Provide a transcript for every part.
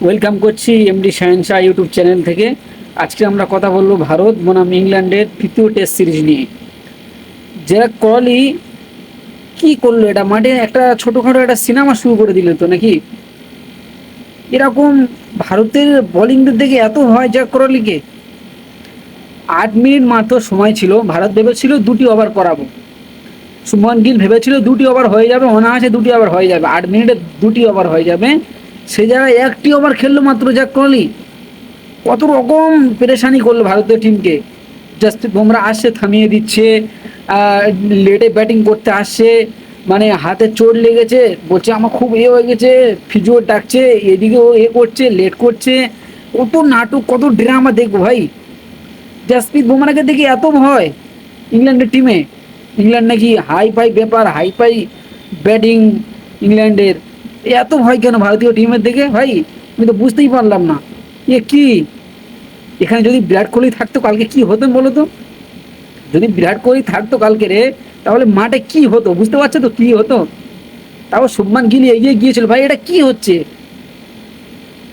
Welcome করছি MD সায়েন্সা YouTube channel থেকে। আজকে আমরা কথা বলবো ভারত বনাম ইংল্যান্ডের তৃতীয় টেস্ট সিরিজ নিয়ে। যারা কোহলি কি করলো, এটা মাঠে একটা ছোটোখাটো একটা সিনেমা শুরু করে দিল তো নাকি? এরকম ভারতের বোলিংদের দেখে এত ভয় যা কোহলিকে। 8 মিনিট মাত্র সময় ছিল, ভারত ভেবেছিল 2টি ওভার করাবো। শুভমান গিল ভেবেছিল 2টি ওভার হয়ে যাবে, অনায়াসে 2টি ওভার হয়ে যাবে, 8 মিনিটে 2টি ওভার হয়ে যাবে। সে জায়গায় 1টি ওভার খেললো মাত্র যা কোহলি। কত রকম পেরেশানি করলো ভারতীয় টিমকে। জাসপ্রীত বুমরা আসছে, থামিয়ে দিচ্ছে, লেটে ব্যাটিং করতে আসছে, মানে হাতে চোট লেগেছে, বলছে আমার খুব হয়ে গেছে, ফিজিও ডাকছে, এদিকেও করছে, লেট করছে। কত নাটক, কত ড্রামা দেখবো ভাই। জাসপ্রীত বুমরাকে দেখি এত ভয় ইংল্যান্ডের টিমে। ইংল্যান্ড নাকি হাই ফাই ব্যাপার, হাই ফাই ব্যাটিং ইংল্যান্ডের, এত ভয় কেন ভারতীয় টিমের দেখে ভাই? আমি তো বুঝতেই পারলাম না কি। এখানে যদি বিরাট কোহলি থাকতো কালকে কি হতো বলো তো? যদি বিরাট কোহলি থাকতো কালকে রে, তাহলে মাঠে কি হতো বুঝতে পারছো তো কি হতো? তাও শুভমান গিল এগিয়ে গিয়েছিল। ভাই এটা কি হচ্ছে?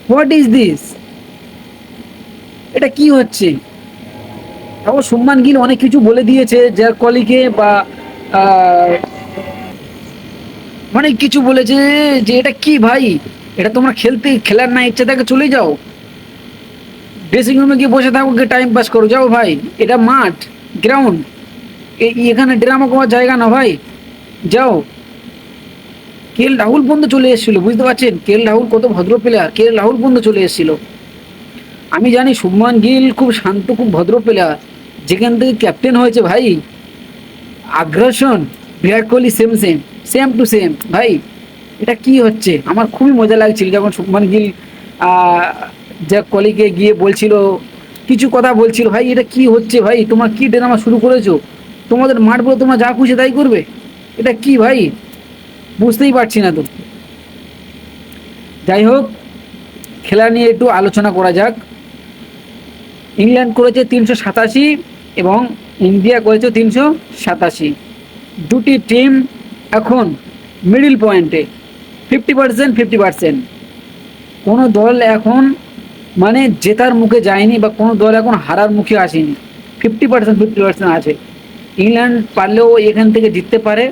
What is this? এটা কি হচ্ছে? তাও শুভমান গিল অনেক কিছু বলে দিয়েছে বিরাট কোহলিকে, বা অনেক কিছু বলেছে যে এটা কি ভাই, এটা তোমরা খেলার না ইচ্ছে থাকে চলে যাও, ড্রেসিং রুমে গিয়ে বসে থাকো, টাইম পাস করো, যাও ভাই। এটা মাঠ, গ্রাউন্ড, এখানে ড্রামা করার জায়গা না ভাই, যাও। রাহুল পর্যন্ত চলে এসেছিল, বুঝতে পারছেন? রাহুল কত ভদ্র প্লেয়ার, রাহুল পর্যন্ত চলে এসেছিল। আমি জানি শুভমান গিল খুব শান্ত, খুব ভদ্র প্লেয়ার, যেখান থেকে ক্যাপ্টেন হয়েছে ভাই, আগ্রাসন। Virat Kohli same same, same to same ভাই। এটা কি হচ্ছে? আমার খুবই মজা লাগছিল যখন শুভমান গিল যা কোহলিকে গিয়ে বলছিল, কিছু কথা বলছিল। ভাই এটা কি হচ্ছে ভাই? তোমরা কি ড্রামা শুরু করেছো? তোমাদের মাঠ বলে তোমরা যা খুশি তাই করবে? এটা কি ভাই? বুঝতেই পারছি না তো। যাই হোক, খেলা নিয়ে একটু আলোচনা করা যাক। ইংল্যান্ড করেছে 387 এবং ইন্ডিয়া করেছে 387। দুটি টিম এখন মিডিল পয়েন্টে, 50% 50%। কোনো দল এখন মানে জেতার মুখে যায়নি, বা কোনো দল এখন হারার মুখে আসেনি। 50% 50% আছে। ইংল্যান্ড পারলেও এখান থেকে জিততে পারে,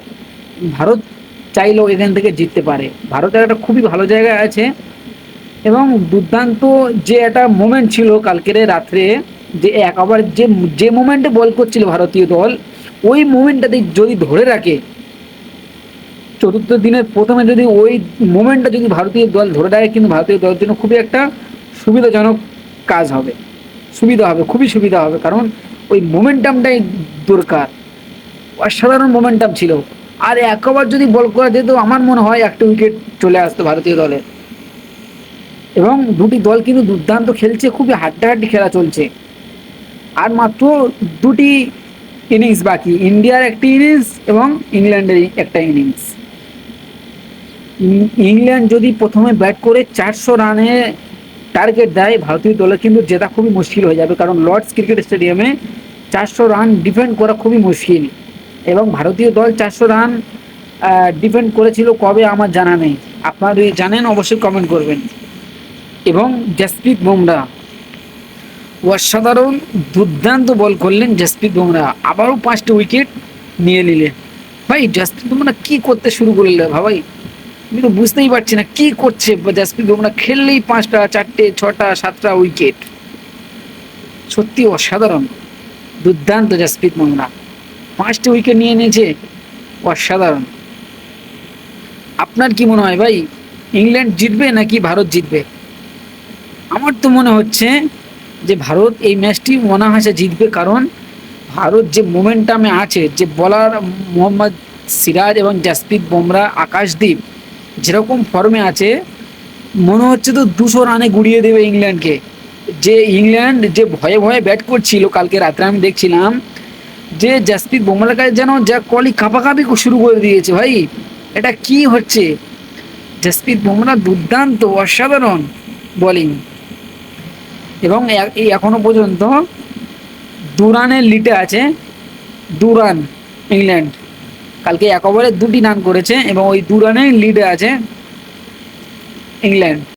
ভারত চাইলেও এখান থেকে জিততে পারে। ভারতের একটা খুবই ভালো জায়গায় আছে, এবং দুর্দান্ত যে একটা মোমেন্ট ছিল কালকের রাত্রে, যে এক ওভার যে যে মোমেন্টে বল করছিল ভারতীয় দল, ওই মোমেন্টটাতে যদি ধরে রাখে, চতুর্থ দিনের প্রথমে যদি ওই মোমেন্টটা যদি ভারতীয় দল ধরে রাখে, কিন্তু ভারতীয় দলের জন্য খুবই একটা সুবিধাজনক কাজ হবে, সুবিধা হবে, খুবই সুবিধা হবে। কারণ ওই মোমেন্টামটাই দরকার, অসাধারণ মোমেন্টাম ছিল। আর এক ওভার যদি বল করা যেত, আমার মনে হয় একটা উইকেট চলে আসতো ভারতীয় দলের। এবং দুটি দল কিন্তু দুর্দান্ত খেলছে, খুবই হাড্ডাহাড্ডি খেলা চলছে। আর মাত্র দুটি ইনিংস বাকি, ইন্ডিয়ার একটি ইনিংস এবং ইংল্যান্ডের একটা ইনিংস। ইংল্যান্ড যদি প্রথমে ব্যাট করে 400 রানে টার্গেট দেয়, ভারতীয় দলের কিন্তু জেতা খুবই মুশকিল হয়ে যাবে। কারণ লর্ডস ক্রিকেট স্টেডিয়ামে 400 রান ডিফেন্ড করা খুবই মুশকিল। এবং ভারতীয় দল 400 রান ডিফেন্ড করেছিল কবে আমার জানা নেই, আপনারা যদি জানেন অবশ্যই কমেন্ট করবেন। এবং জাসপ্রীত বুমরা অসাধারণ দুর্দান্ত বল করলেন। জাসপ্রীত বুমরা আবারও 5টি উইকেট নিয়ে নিলেন। ভাই জাসপ্রীত বুমরা কি করতে শুরু করলে ভাই? আমি তো বুঝতেই পারছি না কি করছে জাসপ্রীত বুমরা। খেললেই 5টা 4টে 6টা 7টা উইকেট, সত্যি অসাধারণ, দুর্দান্ত জাসপ্রীত বুমরা। 5টি উইকেট নিয়ে নিয়েছে, অসাধারণ। আপনার কি মনে হয় ভাই, ইংল্যান্ড জিতবে নাকি ভারত জিতবে? আমার তো মনে হচ্ছে যে ভারত এই ম্যাচটি অনায়াসে জিতবে। কারণ ভারত যে মোমেন্টামে আছে, যে বলার মোহাম্মদ সিরাজ এবং জাসপ্রীত বুমরা, আকাশদীপ যেরকম ফর্মে আছে, মনে হচ্ছে তো 200 রানে গুড়িয়ে দেবে ইংল্যান্ডকে। যে ইংল্যান্ড যে ভয়ে ভয়ে ব্যাট করছিল কালকে রাত্রে, আমি দেখছিলাম যে জাসপ্রীত বুমরার কাছে যেন যা কোহলি কাঁপাকাঁপি শুরু করে দিয়েছে। ভাই এটা কি হচ্ছে? জাসপ্রীত বুমরা দুর্দান্ত, অসাধারণ বোলিং। এবং এখনো পর্যন্ত 2 রানের লিডে আছে, 2 রান ইংল্যান্ড। কালকে 1 ওভারে 2টি রান করেছে এবং ওই 2 রানের লিডে আছে ইংল্যান্ড।